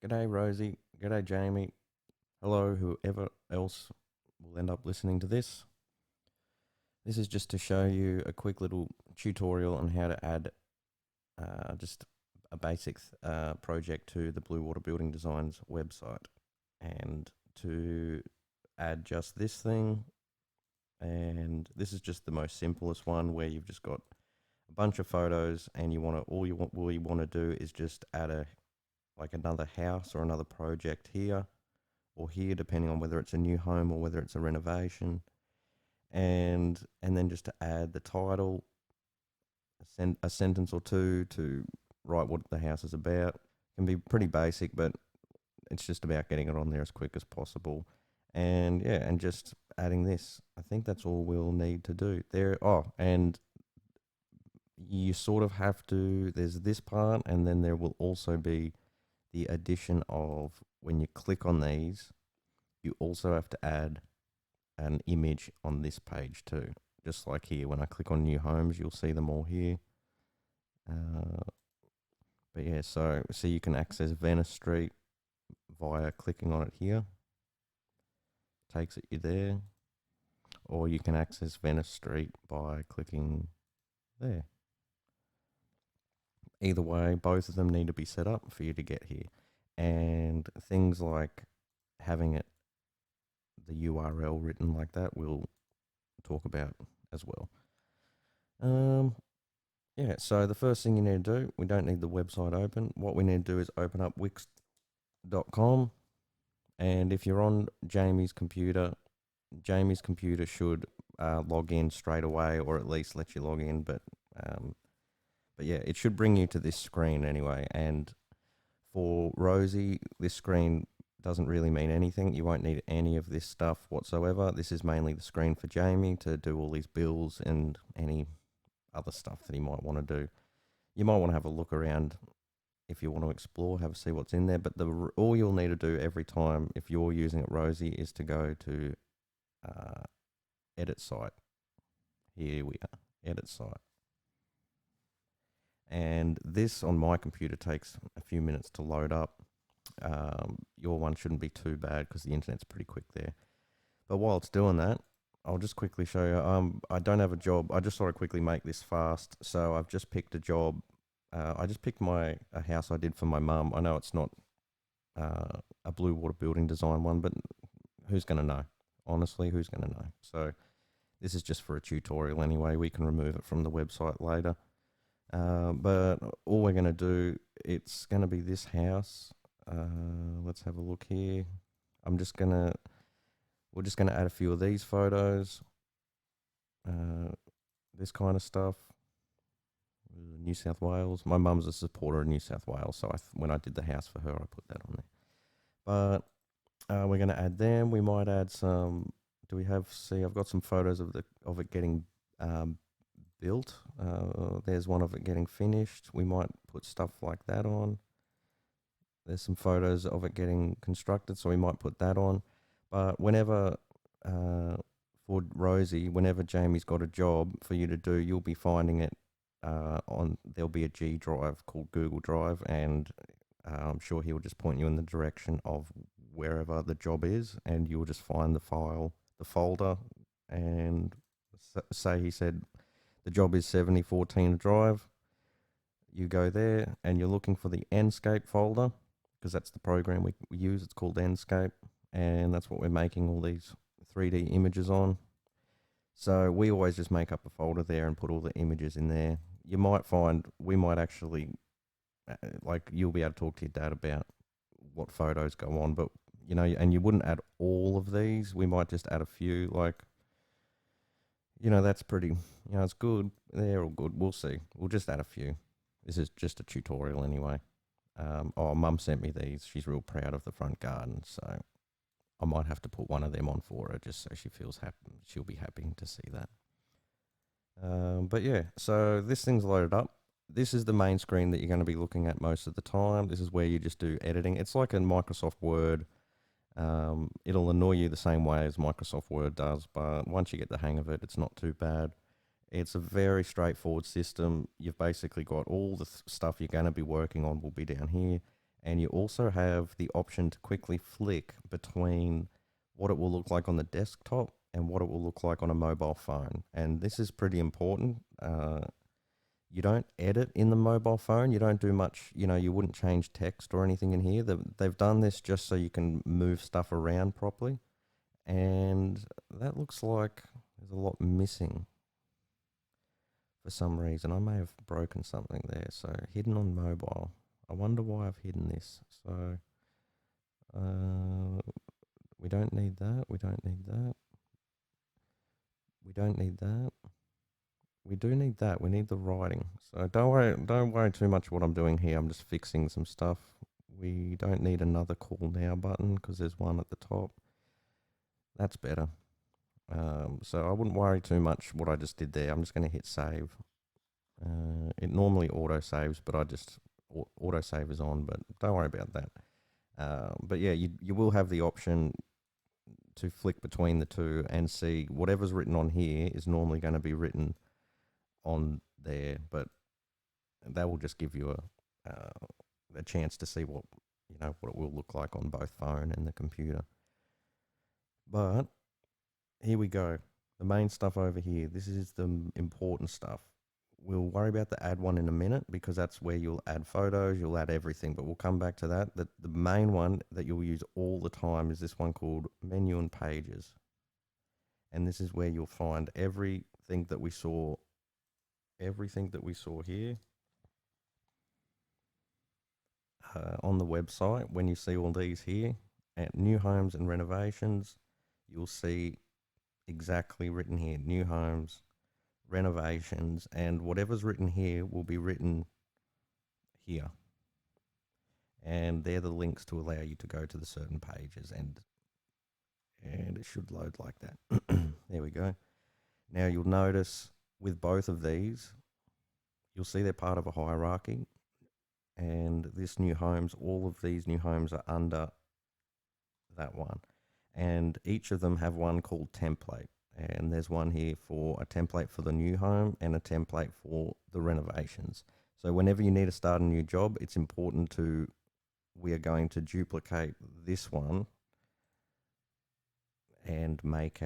G'day Rosie, g'day Jamie, hello whoever else will end up listening to this. This is just to show you a quick little tutorial on how to add just a basic project to the Bluewater Building Designs website. And to add just this thing, and this is just the most simplest one where you've just got a bunch of photos and you want to all you want to do is just add a like another house or another project here or here, depending on whether it's a new home or whether it's a renovation, and then just to add the title, a sentence or two to write what the house is about. It can be pretty basic, but it's just about getting it on there as quick as possible. And yeah, and just adding this. I think that's all we'll need to do there. Oh, and you sort of have to. There's this part, and then there will also be the addition of when you click on these, you also have to add an image on this page too. Just like here, when I click on new homes, you'll see them all here. Uh, but yeah, so you can access Venice Street via clicking on it here. Takes it you there. Or you can access Venice Street by clicking there. Either way, both of them need to be set up for you to get here. And things like having it, the URL written like that, we'll talk about as well. Yeah, so the first thing you need to do, we don't need the website open. What we need to do is open up wix.com. And if you're on Jamie's computer should log in straight away, or at least let you log in. But yeah, it should bring you to this screen anyway. And for Rosie, this screen doesn't really mean anything. You won't need any of this stuff whatsoever. This is mainly the screen for Jamie to do all these bills and any other stuff that he might want to do. You might want to have a look around if you want to explore, have a see what's in there. But all you'll need to do every time if you're using it, Rosie, is to go to edit site. Here we are, edit site. And this on my computer takes a few minutes to load up. Your one shouldn't be too bad because the internet's pretty quick there. But while it's doing that, I'll just quickly show you. I don't have a job. I just thought I'd quickly make this fast. So I've just picked a job. I just picked a house I did for my mum. I know it's not a Bluewater building design one, but who's going to know? Honestly, who's going to know? So this is just for a tutorial anyway. We can remove it from the website later. But all we're going to do, it's going to be this house. Let's have a look here. We're just going to add a few of these photos. This kind of stuff. New South Wales. My mum's a supporter of New South Wales, so when I did the house for her, I put that on there. But we're going to add them. We might add some. Do we have? See, I've got some photos of it getting built. There's one of it getting finished. We might put stuff like that on. There's some photos of it getting constructed, so we might put that on. But whenever for Rosie, whenever Jamie's got a job for you to do, you'll be finding it there'll be a G drive called Google Drive, and I'm sure he'll just point you in the direction of wherever the job is, and you'll just find the folder, and say he said the job is 7014 Drive. You go there and you're looking for the Enscape folder because that's the program we use. It's called Enscape, and that's what we're making all these 3D images on. So we always just make up a folder there and put all the images in there. You might find we might actually, like, you'll be able to talk to your dad about what photos go on, but and you wouldn't add all of these. We might just add a few, like, that's pretty, it's good. They're all good. We'll see. We'll just add a few. This is just a tutorial anyway. Mum sent me these. She's real proud of the front garden, so I might have to put one of them on for her just so she feels happy. She'll be happy to see that. But yeah, so this thing's loaded up. This is the main screen that you're going to be looking at most of the time. This is where you just do editing. It's like a Microsoft Word. It'll annoy you the same way as Microsoft Word does, but once you get the hang of it, it's not too bad. It's a very straightforward system. You've basically got all the stuff you're going to be working on will be down here. And you also have the option to quickly flick between what it will look like on the desktop and what it will look like on a mobile phone. And this is pretty important. You don't edit in the mobile phone. You don't do much, you wouldn't change text or anything in here. They've done this just so you can move stuff around properly. And that looks like there's a lot missing for some reason. I may have broken something there. So hidden on mobile. I wonder why I've hidden this. So we don't need that. We don't need that. We don't need that. We do need that. We need the writing. So don't worry too much what I'm doing here. I'm just fixing some stuff. We don't need another call now button because there's one at the top. That's better. So I wouldn't worry too much what I just did there. I'm just going to hit save. It normally auto saves, but I just auto save is on, but don't worry about that. But yeah, you will have the option to flick between the two and see whatever's written on here is normally going to be written on there, but that will just give you a chance to see what what it will look like on both phone and the computer. But here we go. The main stuff over here. This is the important stuff. We'll worry about the add one in a minute because that's where you'll add photos, you'll add everything, but we'll come back to that. The main one that you'll use all the time is this one called menu and pages. And this is where you'll find everything that we saw here on the website. When you see all these here at new homes and renovations, you'll see exactly written here, new homes, renovations, and whatever's written here will be written here. And they're the links to allow you to go to the certain pages, and it should load like that. There we go. Now you'll notice with both of these, you'll see they're part of a hierarchy, and this new homes, all of these new homes are under that one, and each of them have one called template. And there's one here for a template for the new home and a template for the renovations. So whenever you need to start a new job, it's important we are going to duplicate this one and make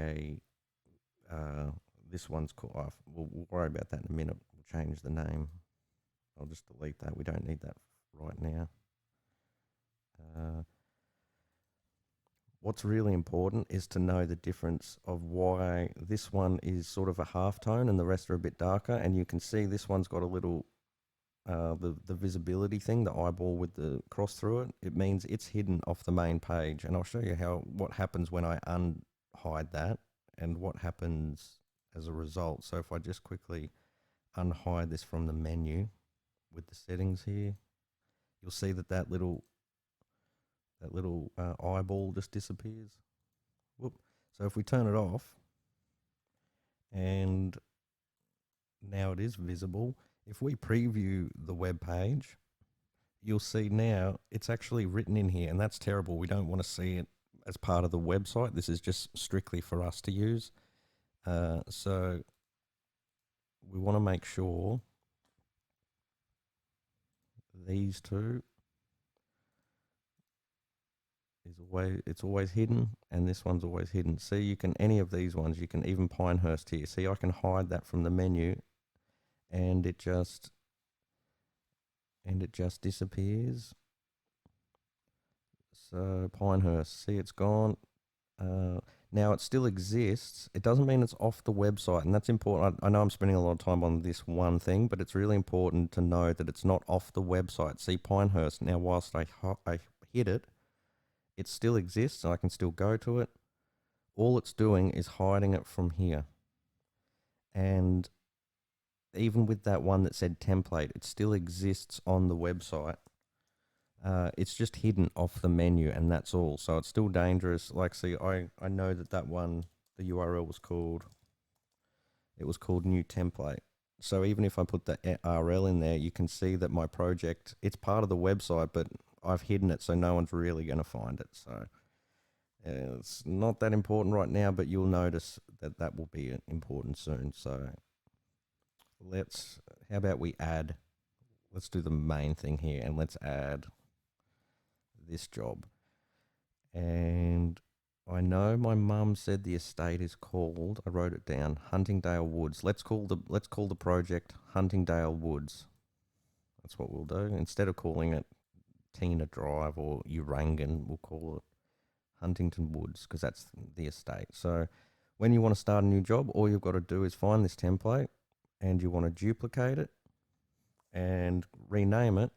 this one's called, we'll worry about that in a minute. We'll change the name. I'll just delete that. We don't need that right now. What's really important is to know the difference of why this one is sort of a half tone and the rest are a bit darker. And you can see this one's got a little, the visibility thing, the eyeball with the cross through it. It means it's hidden off the main page. And I'll show you what happens when I unhide that and what happens as a result. So if I just quickly unhide this from the menu with the settings here, you'll see that little eyeball just disappears. Whoop. So if we turn it off, and now it is visible, if we preview the web page, you'll see now it's actually written in here, and that's terrible. We don't want to see it as part of the website. This is just strictly for us to use. So we want to make sure these two it's always hidden, and this one's always hidden. See, you can any of these ones, you can even Pinehurst here. See, I can hide that from the menu, and it just disappears. So Pinehurst, see, it's gone. Now it still exists. It doesn't mean it's off the website, and that's important. I know I'm spending a lot of time on this one thing, but it's really important to know that it's not off the website. See, Pinehurst, now whilst I hit it, it still exists, and I can still go to it. All it's doing is hiding it from here. And even with that one that said template, it still exists on the website. It's just hidden off the menu, and that's all. So it's still dangerous. Like, see, I know that one, the URL was called new template. So even if I put the URL in there, you can see that my project, it's part of the website, but I've hidden it so no one's really going to find it. So it's not that important right now, but you'll notice that will be important soon. So how about we let's do the main thing here, and let's add this job. And I know my mum said the estate is called, I wrote it down, Huntingdale Woods. Let's call the project Huntingdale Woods. That's what we'll do. Instead of calling it Tina Drive or Urangan, we'll call it Huntington Woods because that's the estate. So when you want to start a new job, all you've got to do is find this template and you want to duplicate it and rename it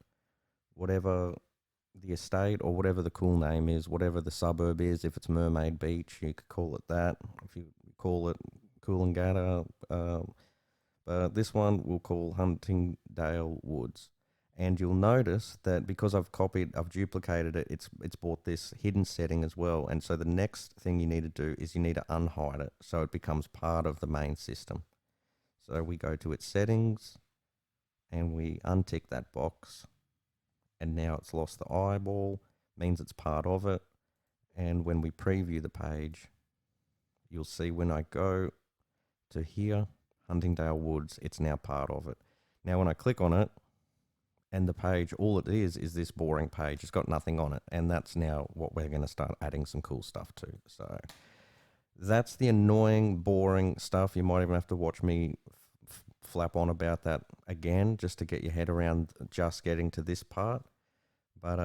whatever the estate or whatever the cool name is, whatever the suburb is. If it's Mermaid Beach, you could call it that. If you call it Coolangatta, but this one we'll call Huntingdale Woods. And you'll notice that because I've duplicated it, it's brought this hidden setting as well. And so the next thing you need to do is you need to unhide it so it becomes part of the main system. So we go to its settings and we untick that box, and now it's lost the eyeball, means it's part of it. And when we preview the page, you'll see when I go to here, Huntingdale Woods, it's now part of it. Now when I click on it, and the page, all it is this boring page. It's got nothing on it. And that's now what we're going to start adding some cool stuff to. So that's the annoying, boring stuff. You might even have to watch me flap on about that again just to get your head around just getting to this part. But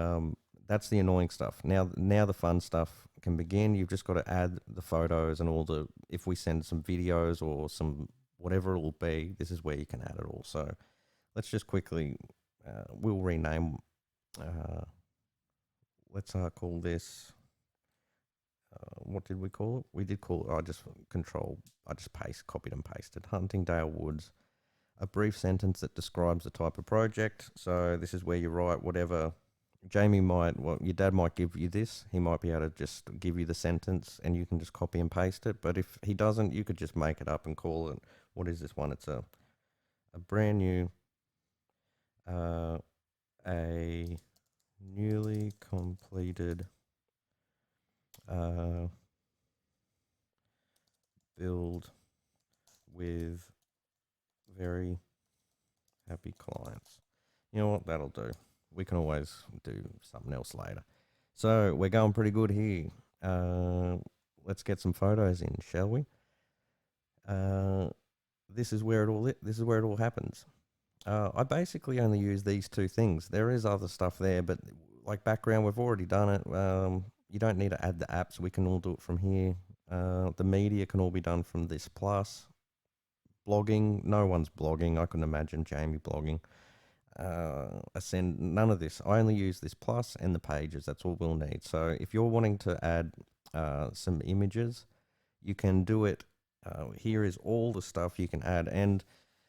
that's the annoying stuff. Now the fun stuff can begin. You've just got to add the photos and all the, if we send some videos or some, whatever it will be, this is where you can add it all. So let's just quickly, we'll rename, let's call this, what did we call it? We did call it, I just copied and pasted, Huntingdale Woods, a brief sentence that describes the type of project. So this is where you write whatever your dad might give you this. He might be able to just give you the sentence and you can just copy and paste it. But if he doesn't, you could just make it up and call it, what is this one? It's a brand new, a newly completed build with very happy clients. You know what? That'll do. We can always do something else later. So we're going pretty good here. Let's get some photos in, shall we? This is where it all happens. I basically only use these two things. There is other stuff there, but like background, we've already done it. You don't need to add the apps. We can all do it from here. The media can all be done from this plus. Blogging, no one's blogging. I couldn't imagine Jamie blogging. Ascend, none of this. I only use this plus and the pages. That's all we'll need. So if you're wanting to add some images, you can do it. Here is all the stuff you can add, and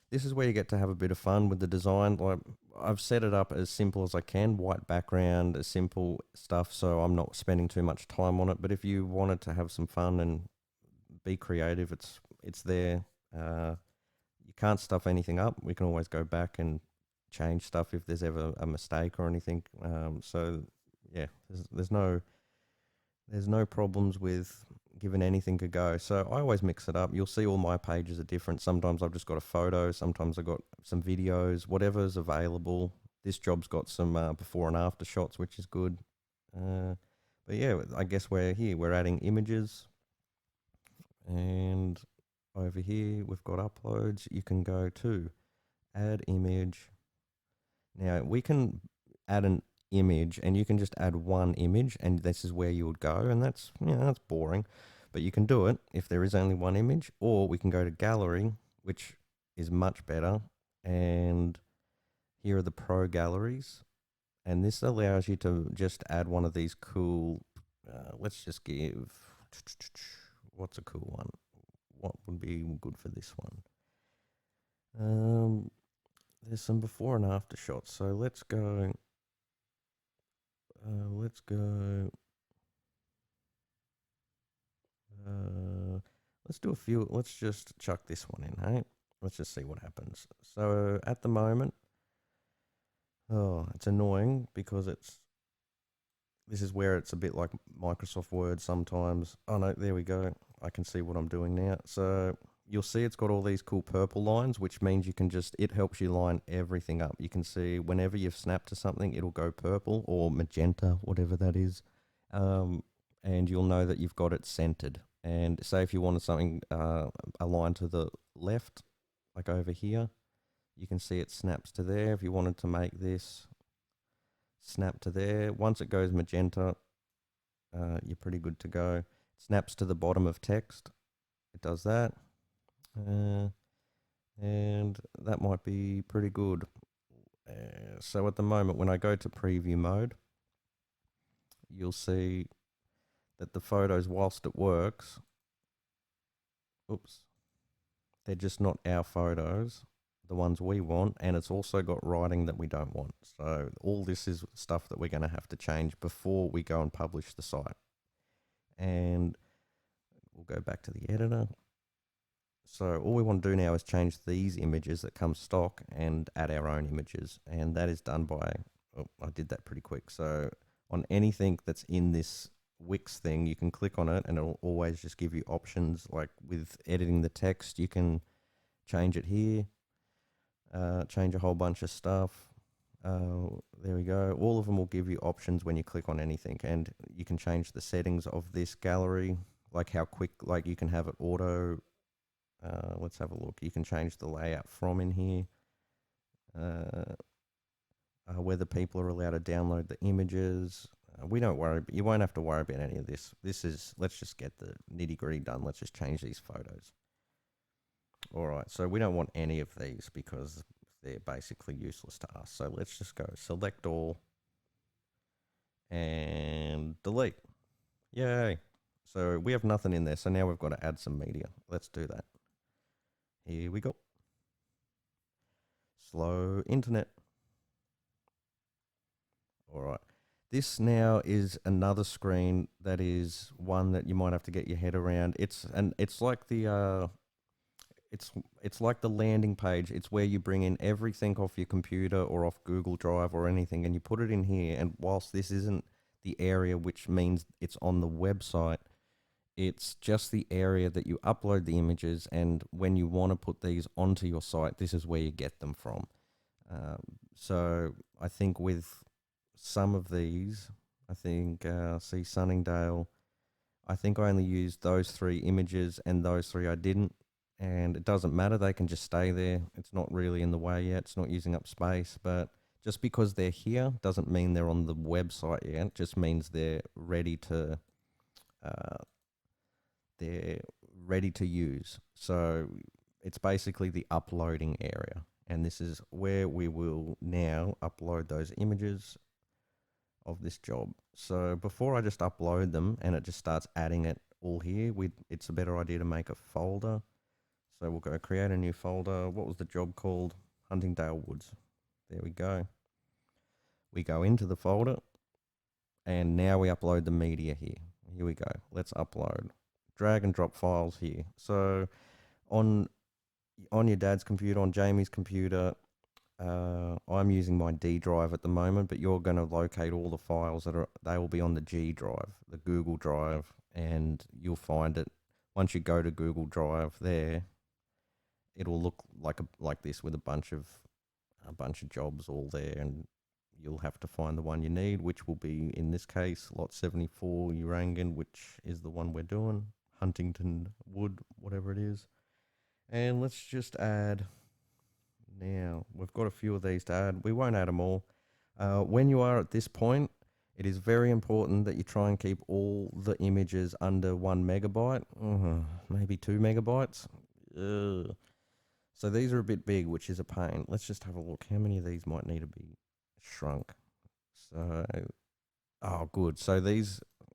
this is where you get to have a bit of fun with the design. Like, I've set it up as simple as I can, white background, as simple stuff, so I'm not spending too much time on it. But if you wanted to have some fun and be creative, it's there. You can't stuff anything up. We can always go back and change stuff if there's ever a mistake or anything. So yeah, there's no problems with giving anything a go. So I always mix it up. You'll see all my pages are different. Sometimes I've just got a photo. Sometimes I've got some videos, whatever's available. This job's got some before and after shots, which is good. But yeah, I guess we're here. We're adding images. And over here, we've got uploads. You can go to add image. Now, we can add an image and you can just add one image and this is where you would go, and that's boring, but you can do it if there is only one image, or we can go to gallery, which is much better, and here are the pro galleries, and this allows you to just add one of these cool, let's just give, what's a cool one? What would be good for this one? There's some before and after shots, so let's go. Let's do a few. Let's just chuck this one in, hey? Let's just see what happens. So at the moment, it's annoying because this is where it's a bit like Microsoft Word sometimes. Oh no, there we go. I can see what I'm doing now. So you'll see it's got all these cool purple lines, which means you can just, it helps you line everything up. You can see whenever you've snapped to something, it'll go purple or magenta, whatever that is. Um, and you'll know that you've got it centered. And say if you wanted something aligned to the left, like over here, you can see it snaps to there. If you wanted to make this snap to there, once it goes magenta, you're pretty good to go. Snaps to the bottom of text. It does that. And that might be pretty good. So at the moment, when I go to preview mode, you'll see that the photos, whilst it works, oops, they're just not our photos, the ones we want, and it's also got writing that we don't want. So all this is stuff that we're going to have to change before we go and publish the site. And we'll go back to the editor. So all we want to do now is change these images that come stock and add our own images. And that is done by, oh, I did that pretty quick. So on anything that's in this Wix thing, you can click on it and it'll always just give you options. Like with editing the text, you can change it here, change a whole bunch of stuff. There we go. All of them will give you options when you click on anything, and you can change the settings of this gallery, like how quick, like you can have it auto. Let's have a look. You can change the layout from in here. Whether people are allowed to download the images. We don't worry, you won't have to worry about any of this. This is, let's just get the nitty gritty done. Let's just change these photos. All right, so we don't want any of these because they're basically useless to us. So let's just go select all and delete. Yay. So we have nothing in there. So now we've got to add some media. Let's do that. Here we go. Slow internet. All right. This now is another screen that is one that you might have to get your head around. It's like the it's like the landing page. It's where you bring in everything off your computer or off Google Drive or anything, and you put it in here. And whilst this isn't the area which means it's on the website, it's just the area that you upload the images, and when you want to put these onto your site, this is where you get them from. So I think with some of these, I think, see Sunningdale, I think I only used those 3 images and those 3 I didn't. And it doesn't matter, they can just stay there. It's not really in the way yet, it's not using up space, but just because they're here doesn't mean they're on the website yet. It just means they're ready to use. So it's basically the uploading area. And this is where we will now upload those images of this job. So before I just upload them and it just starts adding it all here, it's a better idea to make a folder. So we'll go create a new folder. What was the job called? Huntingdale Woods. There we go. We go into the folder and now we upload the media here. Here we go. Let's upload. Drag and drop files here. So on your dad's computer, on Jamie's computer, I'm using my D drive at the moment, but you're going to locate all the files they will be on the G drive, the Google Drive, and you'll find it once you go to Google Drive there. It'll look like this with a bunch of jobs all there, and you'll have to find the one you need, which will be, in this case, lot 74 Urangan, which is the one we're doing, Huntington Wood, whatever it is. And let's just add, now we've got a few of these to add. We won't add them all. When you are at this point, it is very important that you try and keep all the images under 1 megabyte, maybe 2 megabytes. So these are a bit big, which is a pain. Let's just have a look. How many of these might need to be shrunk? So, oh, good. So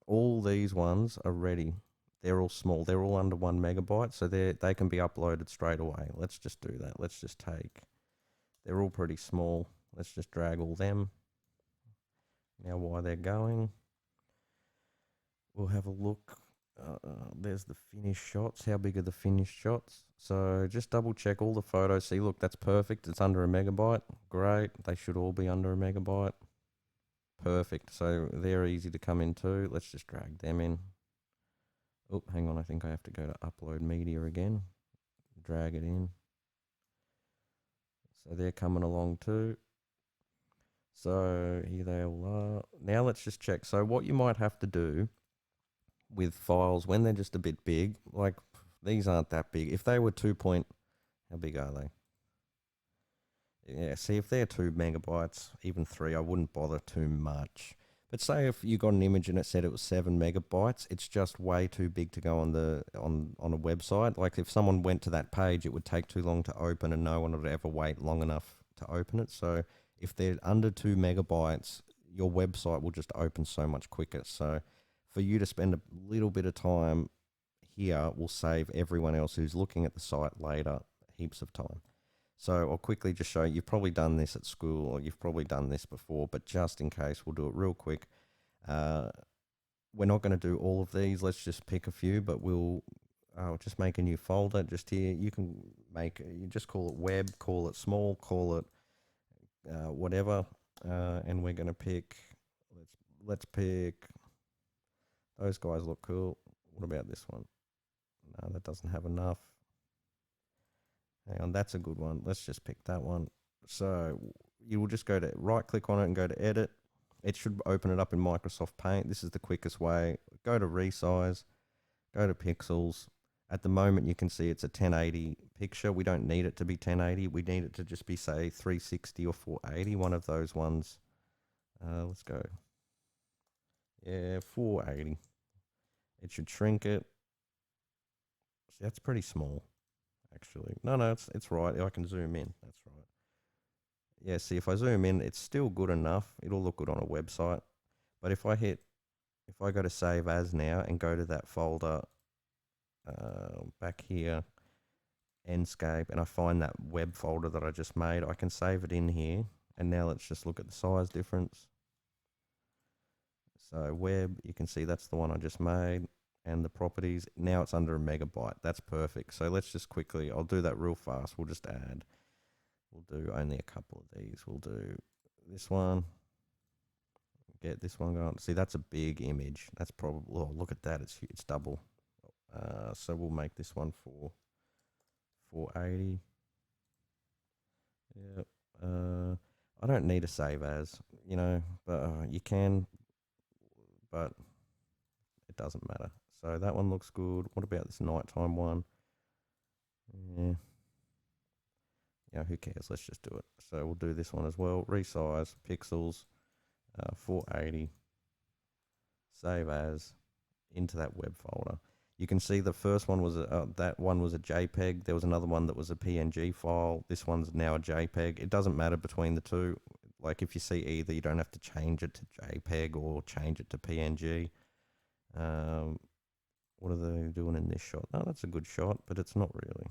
all these ones are ready. They're all small. They're all under 1 megabyte, so they can be uploaded straight away. Let's just do that. Let's just take. They're all pretty small. Let's just drag all them. Now, while they're going, we'll have a look. There's the finished shots. How big are the finished shots? So just double check all the photos. See, look, that's perfect. It's under 1 megabyte. Great. They should all be under 1 megabyte. Perfect. So they're easy to come into. Let's just drag them in. Oh, hang on. I think I have to go to upload media again. Drag it in. So they're coming along too. So here they all are. Now let's just check. So what you might have to do with files when they're just a bit big, like these aren't that big. If they were how big are they? Yeah, see, if they're 2 megabytes, even 3, I wouldn't bother too much. But say if you got an image and it said it was 7 megabytes, it's just way too big to go on on a website. Like if someone went to that page, it would take too long to open, and no one would ever wait long enough to open it. So if they're under 2 megabytes, your website will just open so much quicker. So for you to spend a little bit of time here will save everyone else who's looking at the site later heaps of time. So I'll quickly just show you. You've probably done this at school, or you've probably done this before, but just in case, we'll do it real quick. We're not going to do all of these. Let's just pick a few, but we'll just make a new folder just here. You can you just call it web, call it small, call it whatever, and we're going to pick. Let's pick. Those guys look cool. What about this one? No, that doesn't have enough. Hang on, that's a good one. Let's just pick that one. So you will just go to right click on it and go to edit. It should open it up in Microsoft Paint. This is the quickest way. Go to resize, go to pixels. At the moment, you can see it's a 1080 picture. We don't need it to be 1080. We need it to just be, say, 360 or 480, one of those ones. Let's go. Yeah, 480. It should shrink it. See, that's pretty small, actually. No, it's right. I can zoom in. That's right. Yeah, see, if I zoom in, it's still good enough. It'll look good on a website. But if I go to save as now and go to that folder back here, Enscape, and I find that web folder that I just made, I can save it in here. And now let's just look at the size difference. So web, you can see that's the one I just made. And the properties, now it's under a megabyte. That's perfect. So let's just quickly, I'll do that real fast. We'll just add. We'll do only a couple of these. We'll do this one. Get this one going. See, that's a big image. That's probably, oh, look at that. It's double. So we'll make this one for 480. Yep. I don't need a save as, but you can, but it doesn't matter. So that one looks good. What about this nighttime one? Yeah. Yeah, who cares? Let's just do it. So we'll do this one as well. Resize, pixels, 480, save as, into that web folder. You can see the first one was that one was a JPEG. There was another one that was a PNG file. This one's now a JPEG. It doesn't matter between the two. Like if you see either, you don't have to change it to JPEG or change it to PNG. What are they doing in this shot? Oh, that's a good shot, but it's not really.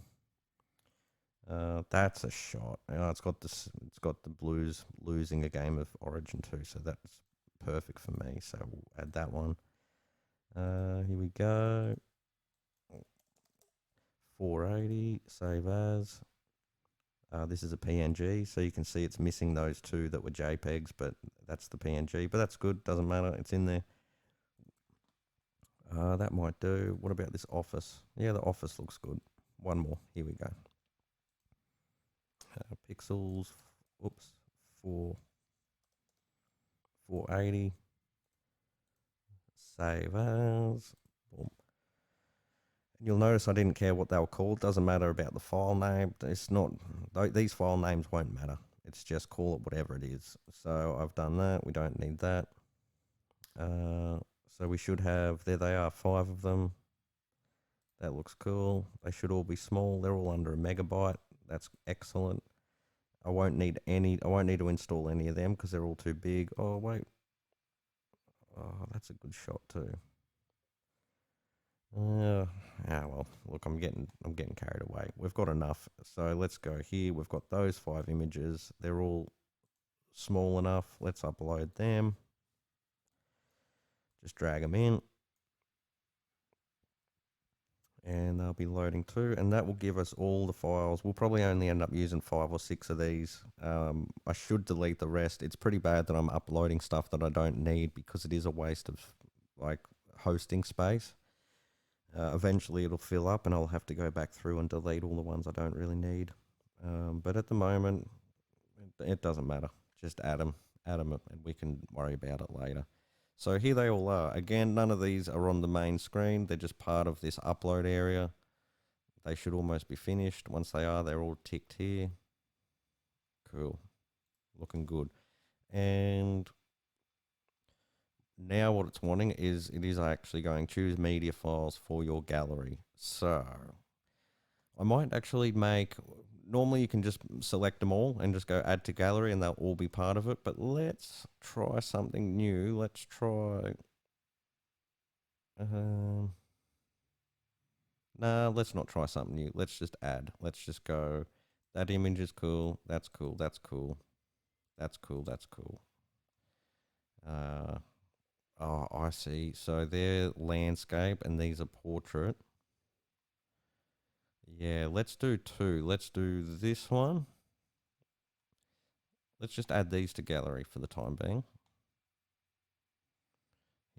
That's a shot. It's got this. It's got the Blues losing a game of Origin 2, so that's perfect for me. So we'll add that one. Here we go. 480, save as. This is a PNG, so you can see it's missing those two that were JPEGs, but that's the PNG. But that's good, doesn't matter, it's in there. That might do. What about this office? Yeah, the office looks good. One more, here we go. Pixels, oops, 480, save as. Boom. You'll notice I didn't care what they were called. Doesn't matter about the file name. It's not, these file names won't matter. It's just call it whatever it is. So I've done that. We don't need that. So we should have, there they are, 5 of them. That looks cool. They should all be small. They're all under a megabyte. That's excellent. I won't need to install any of them because they're all too big. Oh, wait. Oh, that's a good shot too. Yeah, well, look, I'm getting carried away. We've got enough. So let's go here. We've got those 5 images. They're all small enough. Let's upload them. Just drag them in. And they'll be loading too. And that will give us all the files. We'll probably only end up using 5 or 6 of these. I should delete the rest. It's pretty bad that I'm uploading stuff that I don't need because it is a waste of like hosting space. Eventually it'll fill up and I'll have to go back through and delete all the ones I don't really need. But at the moment, it doesn't matter. Just add them, and we can worry about it later. So here they all are. Again, none of these are on the main screen. They're just part of this upload area. They should almost be finished. Once they are, they're all ticked here. Cool. Looking good. And now what it's wanting is it is actually going choose media files for your gallery. So I might actually make, normally you can just select them all and just go add to gallery and they'll all be part of it. But let's try something new. Let's try, nah, let's not try something new. Let's just add. Let's just go, that image is cool. That's cool. That's cool. That's cool. That's cool. Oh, I see. So they're landscape and these are portrait. Yeah, let's do two. Let's do this one. Let's just add these to gallery for the time being.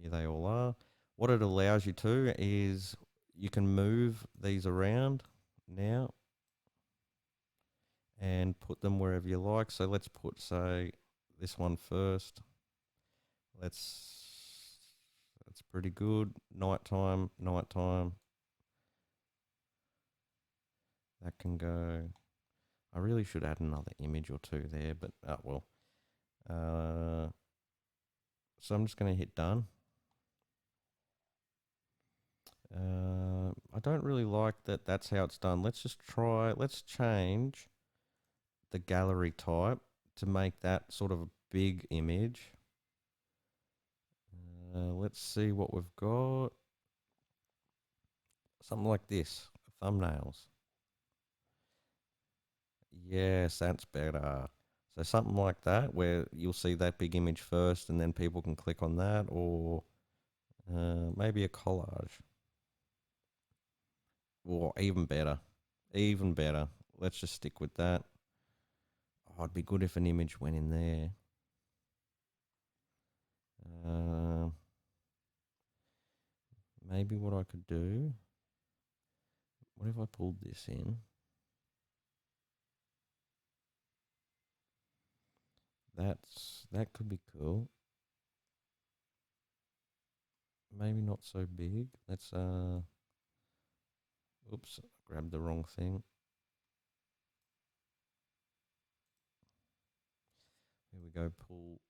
Here they all are. What it allows you to is you can move these around now and put them wherever you like. So let's put, say, this one first. That's pretty good. Nighttime, nighttime. That can go. I really should add another image or two there, but oh well. So I'm just going to hit done. I don't really like that that's how it's done. Let's just try, let's change the gallery type to make that sort of a big image. Let's see what we've got. Something like this, thumbnails. Yes, that's better. So something like that where you'll see that big image first and then people can click on that, or maybe a collage. Or even better. Even better. Let's just stick with that. Oh, it'd be good if an image went in there. Maybe what I could do. What if I pulled this in? That could be cool. Maybe not so big. Let's oops, grabbed the wrong thing. Here we go, pull.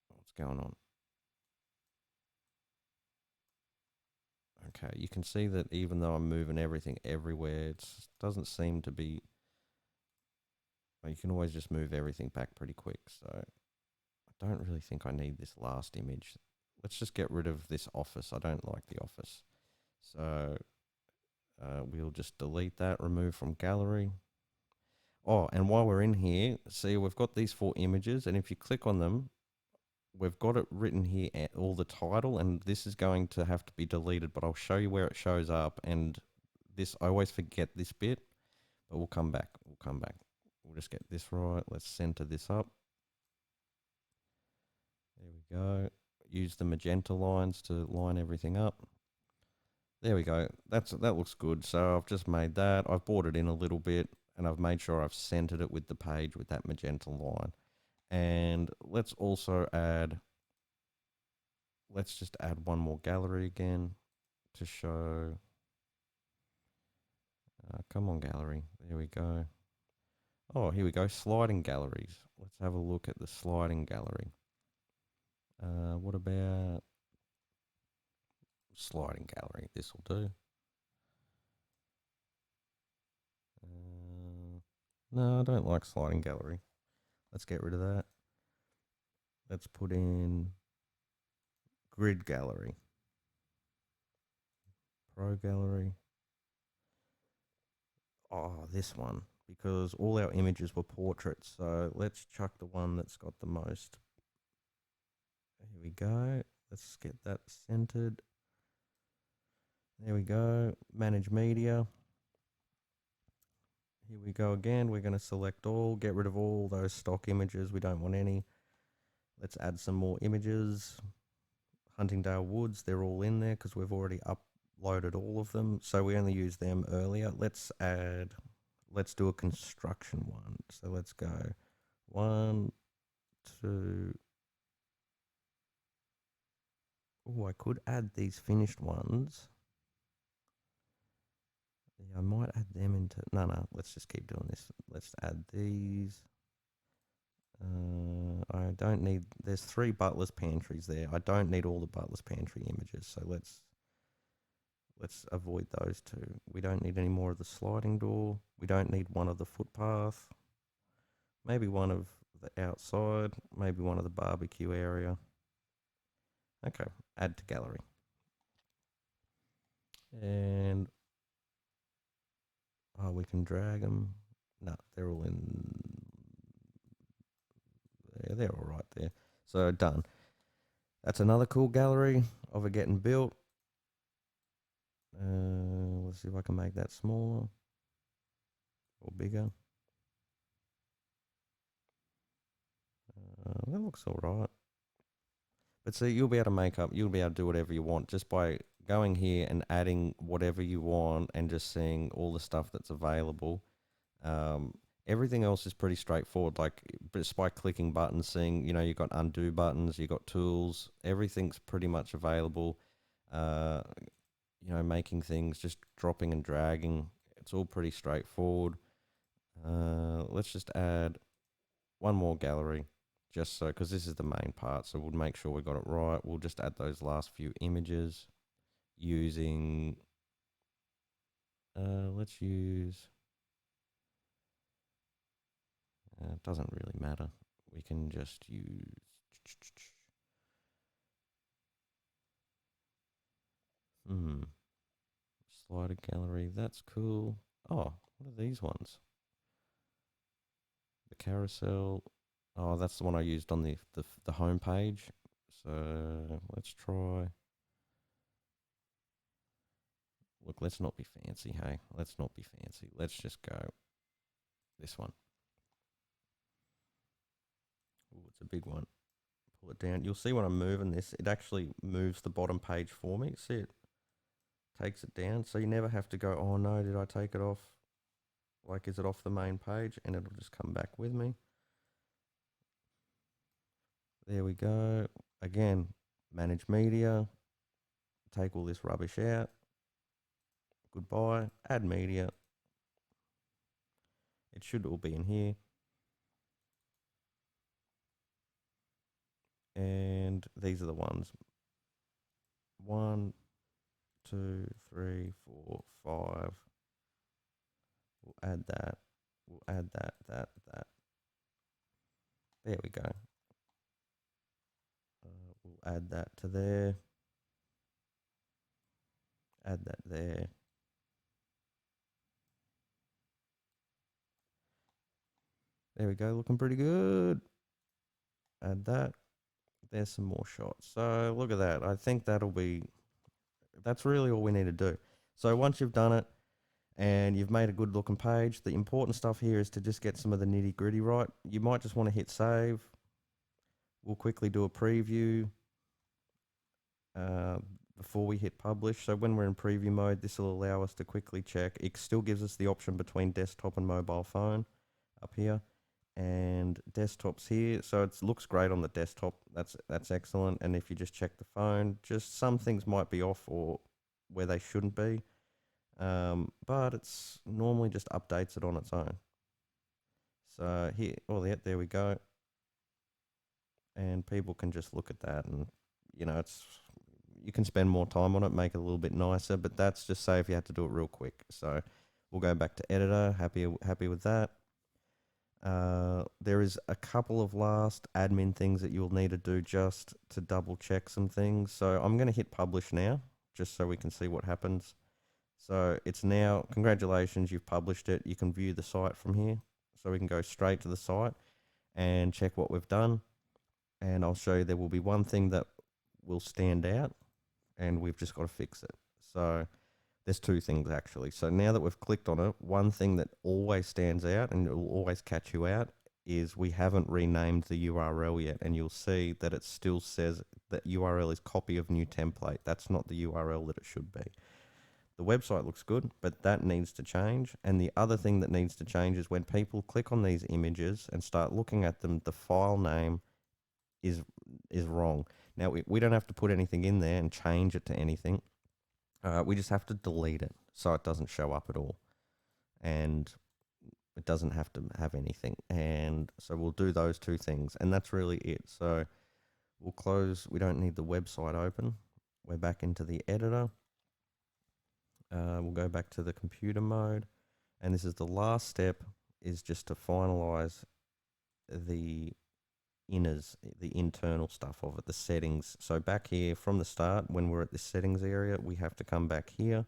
What's going on? Okay, you can see that even though I'm moving everything everywhere, it doesn't seem to be. Well, you can always just move everything back pretty quick. So I don't really think I need this last image. Let's just get rid of this office. I don't like the office. So we'll just delete that, remove from gallery. Oh, and while we're in here, see, we've got these 4 images, and if you click on them, we've got it written here, all the title, and this is going to have to be deleted, but I'll show you where it shows up. And this, I always forget this bit, but we'll come back. We'll come back. We'll just get this right. Let's center this up. There we go. Use the magenta lines to line everything up. There we go. That looks good. So I've just made that. I've brought it in a little bit, and I've made sure I've centered it with the page with that magenta line. And let's also add, let's just add one more gallery again to show. Come on, gallery. There we go. Oh, here we go. Sliding galleries. Let's have a look at the sliding gallery. What about sliding gallery? This will do. No, I don't like sliding gallery. Let's get rid of that. Let's put in grid gallery. Pro gallery. Oh, this one. Because all our images were portraits. So let's chuck the one that's got the most. Here we go. Let's get that centered. There we go. Manage media. Here we go again. We're going to select all, get rid of all those stock images. We don't want any. Let's add some more images. Huntingdale Woods, they're all in there because we've already loaded all of them, so we only used them earlier. Let's do a construction one. So let's go 1, 2. Oh, I could add these finished ones. Yeah, I might add them into. No, let's just keep doing this. Let's add these. I don't need. There's 3 Butler's pantries there. I don't need all the Butler's pantry images, so let's avoid those 2. We don't need any more of the sliding door. We don't need one of the footpath. Maybe one of the outside. Maybe one of the barbecue area. Okay, add to gallery. And we can drag them. No, they're all in. Yeah, they're all right there. So done. That's another cool gallery of it getting built. Let's see if I can make that smaller or bigger. That looks all right. But see, you'll be able to do whatever you want just by going here and adding whatever you want and just seeing all the stuff that's available. Everything else is pretty straightforward. Like just by clicking buttons, seeing, you've got undo buttons, you've got tools, everything's pretty much available. Making things, just dropping and dragging, it's all pretty straightforward. Let's just add one more gallery just so, because this is the main part, so we'll make sure we got it right. We'll just add those last few images using, let's use, it doesn't really matter. We can just use, slider gallery, that's cool. Oh, what are these ones? The carousel. Oh, that's the one I used on the home page. So let's try. Look, let's not be fancy, hey? Let's not be fancy. Let's just go this one. Ooh, it's a big one. Pull it down. You'll see when I'm moving this, it actually moves the bottom page for me. See, it takes it down. So you never have to go, oh no, did I take it off? Like, is it off the main page? And it'll just come back with me. There we go. Again, manage media. Take all this rubbish out. Goodbye. Add media. It should all be in here. And these are the ones. 1, 2, 3, 4, 5. We'll add that. We'll add that. There we go. We'll add that to there. Add that there. There we go, looking pretty good. Add that. There's some more shots. So look at that. I think that's really all we need to do. So once you've done it and you've made a good looking page, the important stuff here is to just get some of the nitty gritty right. You might just want to hit save. We'll quickly do a preview before we hit publish. So when we're in preview mode, this will allow us to quickly check. It still gives us the option between desktop and mobile phone up here, and desktop's here. So it looks great on the desktop. That's excellent. And if you just check the phone, just some things might be off or where they shouldn't be. But it's normally just updates it on its own. So here, yeah, there we go. And people can just look at that, and you can spend more time on it, make it a little bit nicer, but that's just say if you had to do it real quick. So we'll go back to editor. Happy with that. There is a couple of last admin things that you'll need to do just to double check some things. So I'm going to hit publish now, just so we can see what happens. So it's now, congratulations, you've published it. You can view the site from here. So we can go straight to the site and check what we've done. And I'll show you there will be one thing that will stand out, and we've just got to fix it. So there's 2 things actually. So now that we've clicked on it, one thing that always stands out and it will always catch you out is we haven't renamed the URL yet, and you'll see that it still says that URL is copy of new template. That's not the URL that it should be. The website looks good, but that needs to change. And the other thing that needs to change is when people click on these images and start looking at them, the file name is is wrong. Now we don't have to put anything in there and change it to anything. We just have to delete it so it doesn't show up at all, and it doesn't have to have anything. And so we'll do those two things, and that's really it. So we'll close. We don't need the website open. We're back into the editor. We'll go back to the computer mode, and this is the last step, is just to finalize the inners, the internal stuff of it, the settings. So back here from the start, when we're at the settings area, we have to come back here.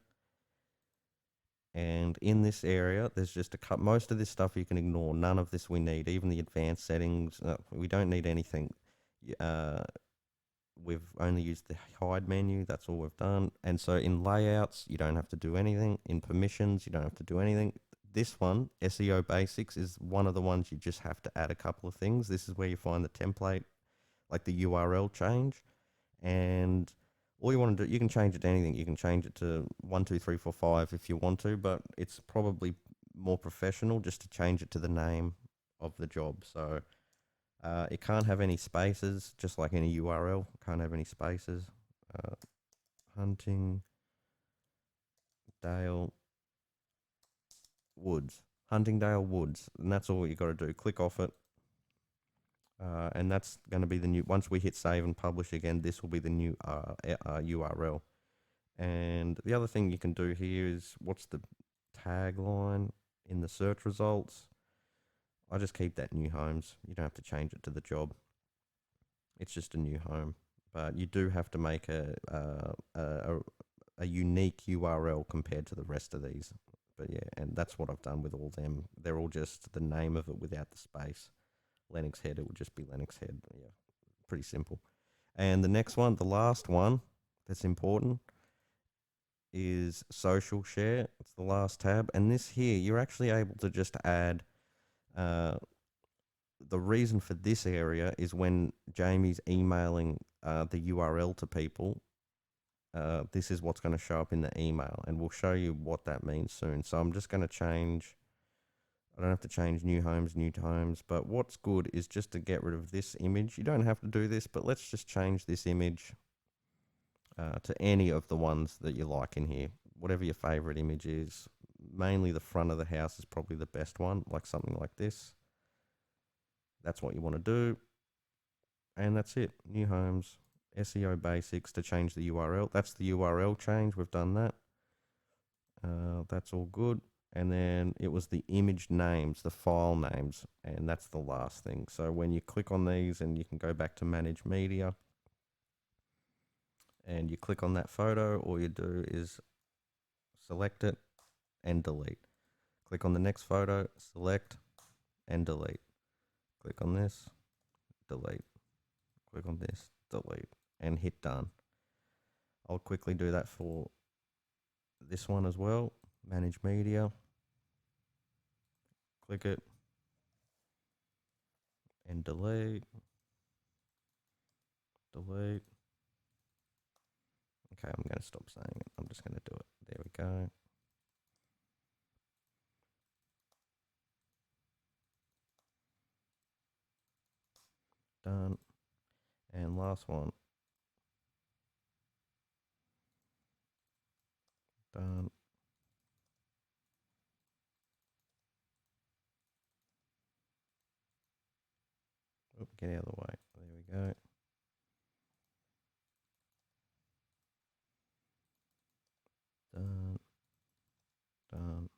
And in this area, there's just a cut. Most of this stuff you can ignore. None of this we need. Even the advanced settings, we don't need anything. We've only used the hide menu. That's all we've done. And so in layouts, you don't have to do anything. In permissions, you don't have to do anything. This one, SEO Basics, is one of the ones you just have to add a couple of things. This is where you find the template, like the URL change. And all you want to do, you can change it to anything. You can change it to 1, 2, 3, 4, 5 if you want to, but it's probably more professional just to change it to the name of the job. So it can't have any spaces, just like any URL. Can't have any spaces. Huntingdale Woods. Huntingdale Woods. And that's all you got to do. Click off it. And that's going to be the new, once we hit save and publish again, this will be the new URL. And the other thing you can do here is, what's the tagline in the search results? I just keep that new homes. You don't have to change it to the job. It's just a new home. But you do have to make a unique URL compared to the rest of these. But yeah, and that's what I've done with all them. They're all just the name of it without the space. Lennox Head, it would just be Lennox Head. Yeah, pretty simple. And the next one, the last one that's important, is social share. It's the last tab. And this here, you're actually able to just add, the reason for this area is when Jamie's emailing the URL to people, this is what's going to show up in the email, and we'll show you what that means soon. So I'm just going to change, I don't have to change new homes, but what's good is just to get rid of this image. You don't have to do this, but let's just change this image to any of the ones that you like in here, whatever your favorite image is. Mainly the front of the house is probably the best one, like something like this. That's what you want to do. And that's it. New homes, SEO Basics to change the URL. That's the URL change. We've done that. That's all good. And then it was the image names, the file names, and that's the last thing. So when you click on these, and you can go back to manage media, and you click on that photo, all you do is select it and delete. Click on the next photo, select and delete. Click on this, delete. Click on this, delete, and hit done. I'll quickly do that for this one as well. Manage media. Click it and delete. Delete. Okay, I'm going to stop saying it. I'm just going to do it. There we go. Done. And last one. Done. Oop, get out of the way. There we go. Done. Done.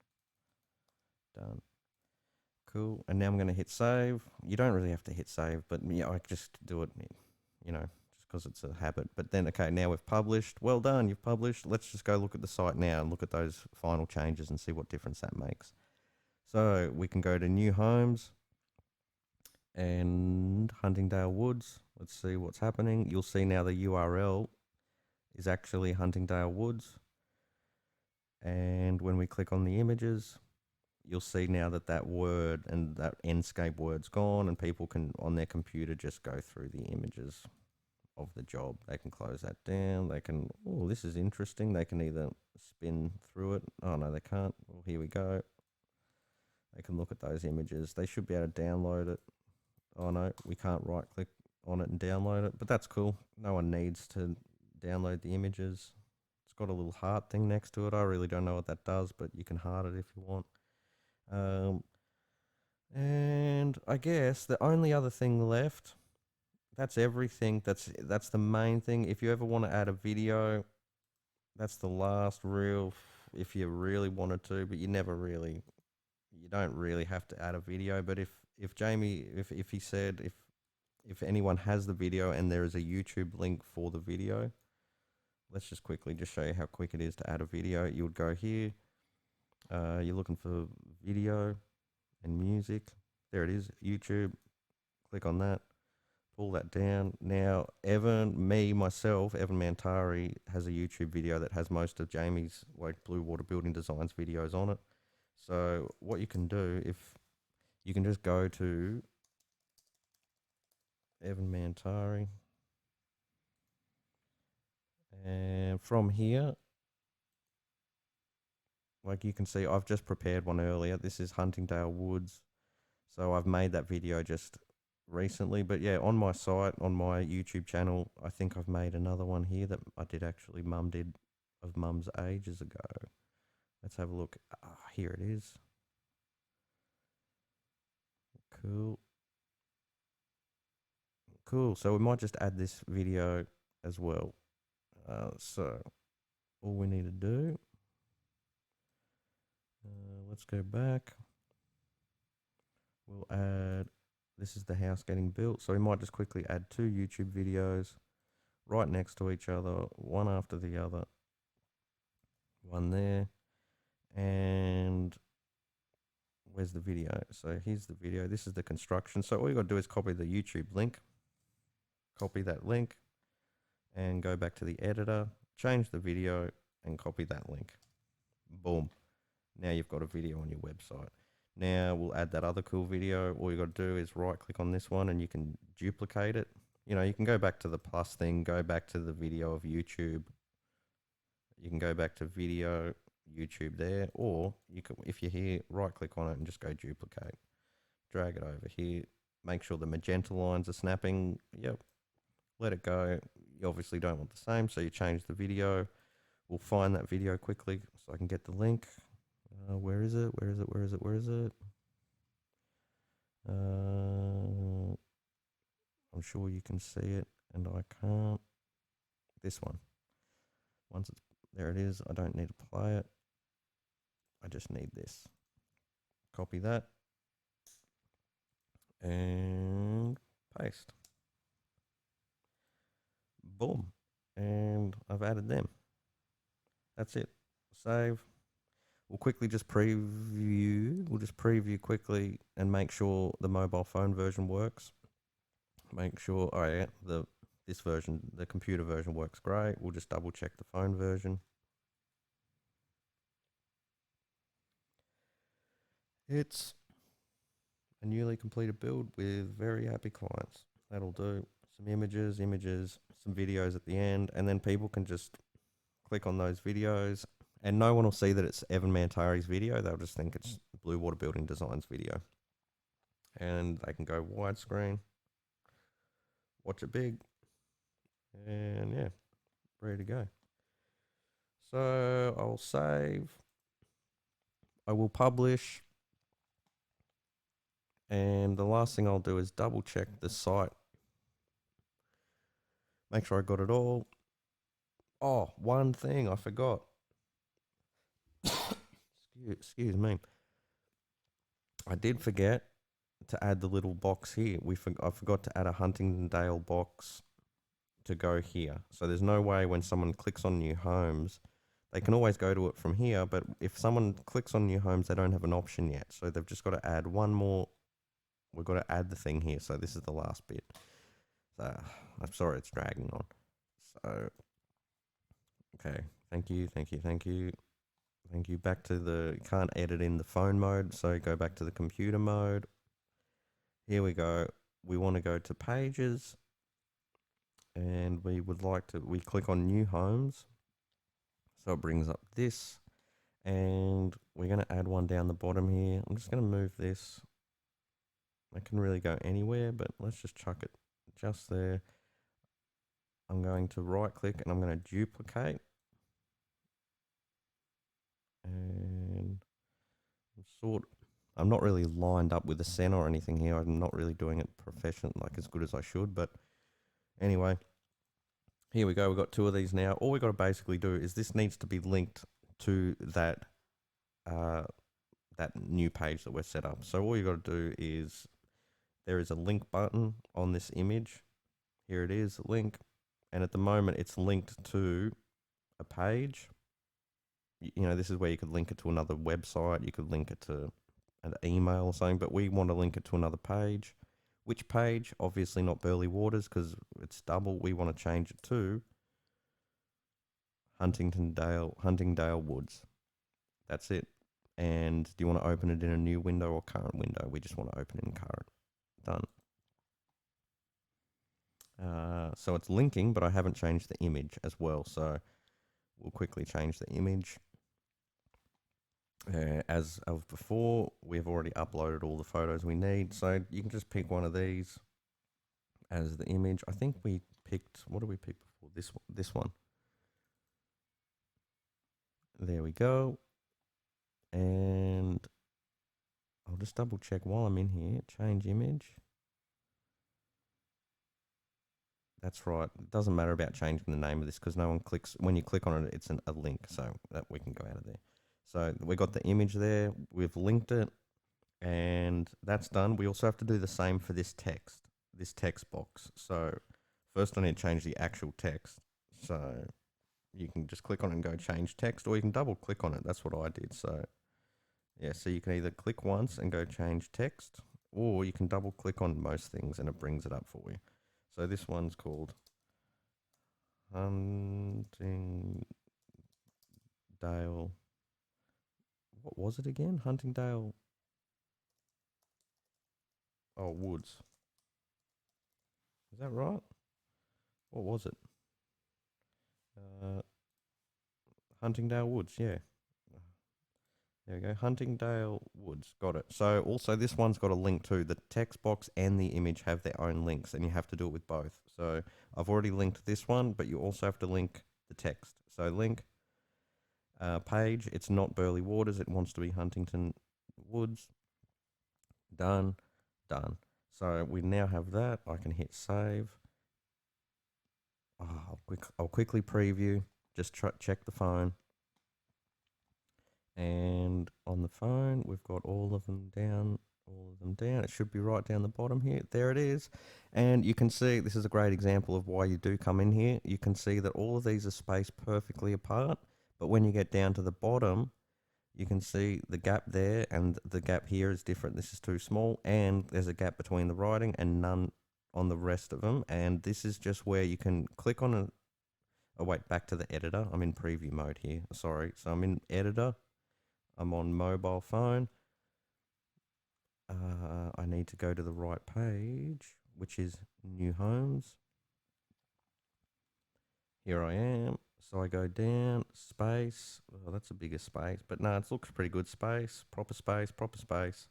Done. Cool. And now I'm going to hit save. You don't really have to hit save, but yeah, I just do it, you know, just because it's a habit. But then, okay, now we've published. Well done, you've published. Let's just go look at the site now and look at those final changes and see what difference that makes. So we can go to new homes and Huntingdale Woods. Let's see what's happening. You'll see now the URL is actually Huntingdale Woods. And when we click on the images, you'll see now that that word and that Enscape word's gone, and people can, on their computer, just go through the images of the job. They can close that down. They can, oh, this is interesting. They can either spin through it. Oh, no, they can't. Well, here we go. They can look at those images. They should be able to download it. Oh, no, we can't right click on it and download it, but that's cool. No one needs to download the images. It's got a little heart thing next to it. I really don't know what that does, but you can heart it if you want. And I guess the only other thing left, that's everything. That's the main thing. If you ever want to add a video, that's the last real, if you really wanted to, but you don't really have to add a video. But if Jamie, if he said, if anyone has the video and there is a YouTube link for the video, let's just quickly just show you how quick it is to add a video. You would go here, you're looking for video and music. There it is, YouTube. Click on that, pull that down. Now, myself, Evan Mantari, has a YouTube video that has most of Jamie's like Bluewater Building Designs videos on it. So what you can do, if you can just go to Evan Mantari, and from here, like you can see, I've just prepared one earlier. This is Huntingdale Woods. So I've made that video just recently. But yeah, on my site, on my YouTube channel, I think I've made another one here that I did actually, Mum did, of Mum's ages ago. Let's have a look. Here it is. Cool. Cool. So we might just add this video as well. So all we need to do, let's go back. We'll add, this is the house getting built. So we might just quickly add 2 YouTube videos right next to each other, one after the other. One there. And where's the video? So here's the video. This is the construction. So all you got to do is copy the YouTube link. Copy that link and go back to the editor, change the video and copy that link. Boom. Now you've got a video on your website. Now we'll add that other cool video. All you got to do is right click on this one and you can duplicate it. You know, you can go back to the plus thing, go back to the video of YouTube. You can go back to video, YouTube there, or you can, if you're here, right click on it and just go duplicate. Drag it over here. Make sure the magenta lines are snapping. Yep. Let it go. You obviously don't want the same, so you change the video. We'll find that video quickly so I can get the link. Where is it? Where is it? Where is it? Where is it? I'm sure you can see it, and I can't. This one. Once it's there, it is. I don't need to play it. I just need this. Copy that and paste. Boom. And I've added them. That's it. Save. We'll quickly just preview. We'll just preview quickly and make sure the mobile phone version works. Make sure, oh yeah, this version, the computer version works great. We'll just double check the phone version. It's a newly completed build with very happy clients. That'll do. Some images, some videos at the end, and then people can just click on those videos and no one will see that it's Evan Mantari's video. They'll just think it's Bluewater Building Designs video. And they can go widescreen, watch it big, and yeah, ready to go. So I'll save, I will publish, and the last thing I'll do is double check the site. Make sure I got it all. Oh, one thing I forgot. Excuse me. I did forget to add the little box here. I forgot to add a Huntingdale box to go here. So there's no way when someone clicks on new homes, they can always go to it from here, but if someone clicks on new homes, they don't have an option yet. So they've just got to add one more. We've got to add the thing here. So this is the last bit. So I'm sorry it's dragging on. So, okay. Thank you. Back to the, can't edit in the phone mode. So go back to the computer mode. Here we go. We want to go to pages. and we would like to, we click on new homes. So it brings up this, and we're going to add one down the bottom here. I'm just going to move this. It can really go anywhere, but let's just chuck it just there. I'm going to right click and I'm going to duplicate. And I'm not really lined up with the center or anything here. I'm not really doing it like as good as I should, but anyway, here we go. We've got two of these now. All we got to basically do is this needs to be linked to that that new page that we're set up. So all you got to do is there is a link button on this image. Here it is, link, and at the moment it's linked to a page. You know, this is where you could link it to another website. You could link it to an email or something, but we want to link it to another page. Which page? Obviously not Burley Waters because it's double. We want to change it to Huntingdale Woods. That's it. And do you want to open it in a new window or current window? We just want to open it in current. Done. So it's linking, but I haven't changed the image as well. So we'll quickly change the image. As of before, we've already uploaded all the photos we need. So you can just pick one of these as the image. I think we picked, what did we pick before? This one. There we go. And I'll just double check while I'm in here. Change image. That's right. It doesn't matter about changing the name of this because no one clicks. When you click on it, it's a link, so that we can go out of there. So we got the image there. We've linked it, and that's done. We also have to do the same for this text box. So first I need to change the actual text. So you can just click on it and go change text, or you can double click on it. That's what I did. So yeah, so you can either click once and go change text, or you can double click on most things and it brings it up for you. So this one's called Huntingdale. What was it again? Huntingdale. Oh, Woods. Is that right? What was it? Huntingdale Woods. Yeah. There we go. Huntingdale Woods. Got it. So also this one's got a link too. The text box and the image have their own links, and you have to do it with both. So I've already linked this one, but you also have to link the text. So link page. It's not Burley Waters. It wants to be Huntington Woods. Done. Done. So we now have that. I can hit save. Oh, I'll quickly preview. Just check the phone. And on the phone, we've got all of them down. It should be right down the bottom here. There it is. And you can see, this is a great example of why you do come in here. You can see that all of these are spaced perfectly apart. But when you get down to the bottom, you can see the gap there, and the gap here is different. This is too small, and there's a gap between the writing and none on the rest of them. And this is just where you can click on it. Oh, wait, back to the editor. I'm in preview mode here. Sorry. So I'm in editor. I'm on mobile phone. I need to go to the right page, which is new homes. Here I am. So I go down, space. Oh, that's a bigger space, but no, it looks pretty good. Space, proper space,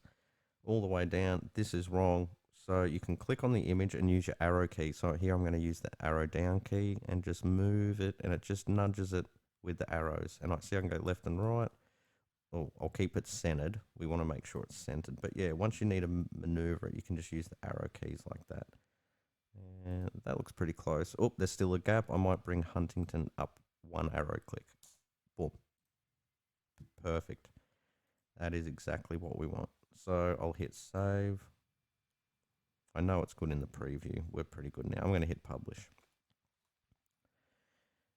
all the way down. This is wrong. So you can click on the image and use your arrow key. So here I'm going to use the arrow down key and just move it, and it just nudges it with the arrows. And I see I can go left and right. Oh, I'll keep it centered. We want to make sure it's centered. But yeah, once you need to maneuver it, you can just use the arrow keys like that. And that looks pretty close. Oh, there's still a gap. I might bring Huntington up one arrow click. Boom. Perfect. That is exactly what we want. So I'll hit save. I know it's good in the preview. We're pretty good now. I'm going to hit publish.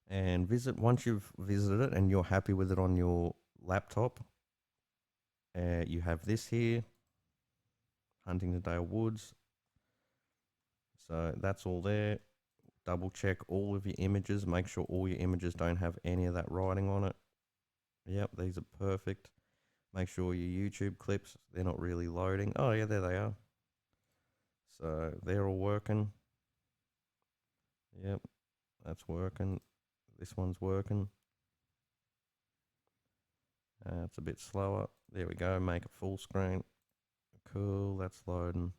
And once you've visited it and you're happy with it on your laptop, you have this here, Huntingdale Woods. So that's all there. Double check all of your images. Make sure all your images don't have any of that writing on it. Yep, these are perfect. Make sure your YouTube clips, they're not really loading. Oh yeah, there they are. So they're all working. Yep, that's working. This one's working. It's a bit slower. There we go. Make it full screen. Cool. That's loading.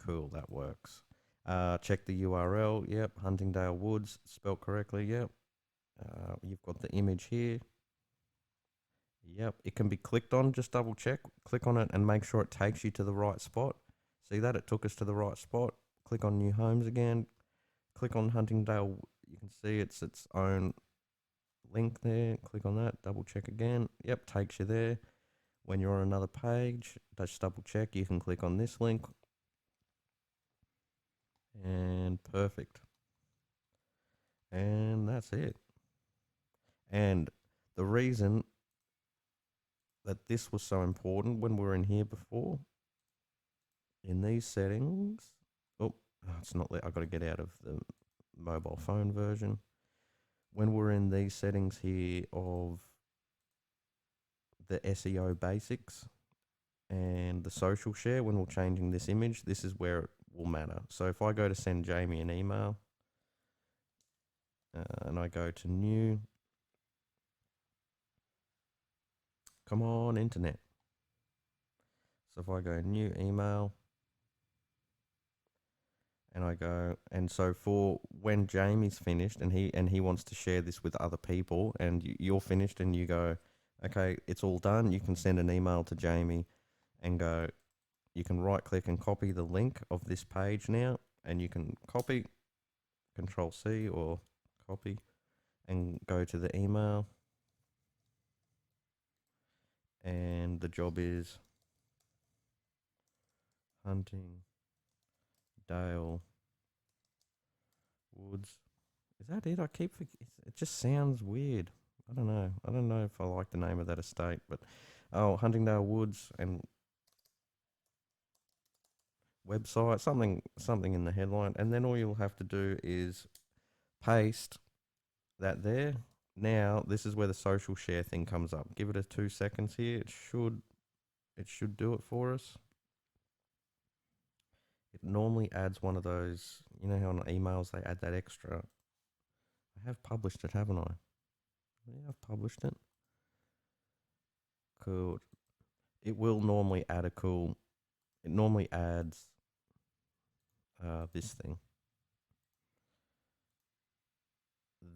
Cool. That works. Check the URL. Yep. Huntingdale Woods. Spelled correctly. Yep. You've got the image here. Yep. It can be clicked on. Just double check. Click on it and make sure it takes you to the right spot. See that? It took us to the right spot. Click on New Homes again. Click on Huntingdale. You can see it's its own link there. Click on that. Double check again. Yep. Takes you there. When you're on another page, just double check. You can click on this link. And perfect. And that's it. And the reason that this was so important when we were in here before, in these settings, it's not I've got to get out of the mobile phone version. When we're in these settings here of the SEO basics and the social share, when we're changing this image, this is where it will matter. So if I go to send Jamie an email, and I go to new, come on, internet. So if I go new email, and I go, and so for when Jamie's finished and he wants to share this with other people, and you're finished and you go, okay, it's all done, you can send an email to Jamie and go, you can right click and copy the link of this page now, and you can copy, Control C or copy, and go to the email, and the job is Hunting Dale Woods. Is that it? It just sounds weird. I don't know. I don't know if I like the name of that estate, but Huntingdale Woods and website, something in the headline, and then all you'll have to do is paste that there. Now this is where the social share thing comes up. Give it a 2 seconds here. It should do it for us. It normally adds one of those, you know how on emails they add that extra. I have published it, haven't I? Yeah, I've published it. Cool. It will normally add it normally adds this thing.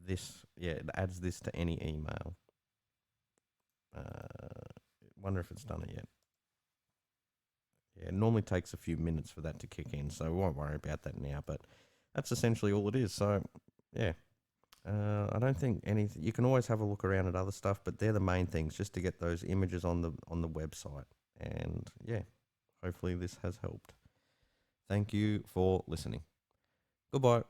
It adds this to any email. Wonder if it's done it yet. Yeah, it normally takes a few minutes for that to kick in, so we won't worry about that now, but that's essentially all it is. So, yeah. I don't think anything. You can always have a look around at other stuff, but they're the main things, just to get those images on the website. And yeah, hopefully this has helped. Thank you for listening. Goodbye.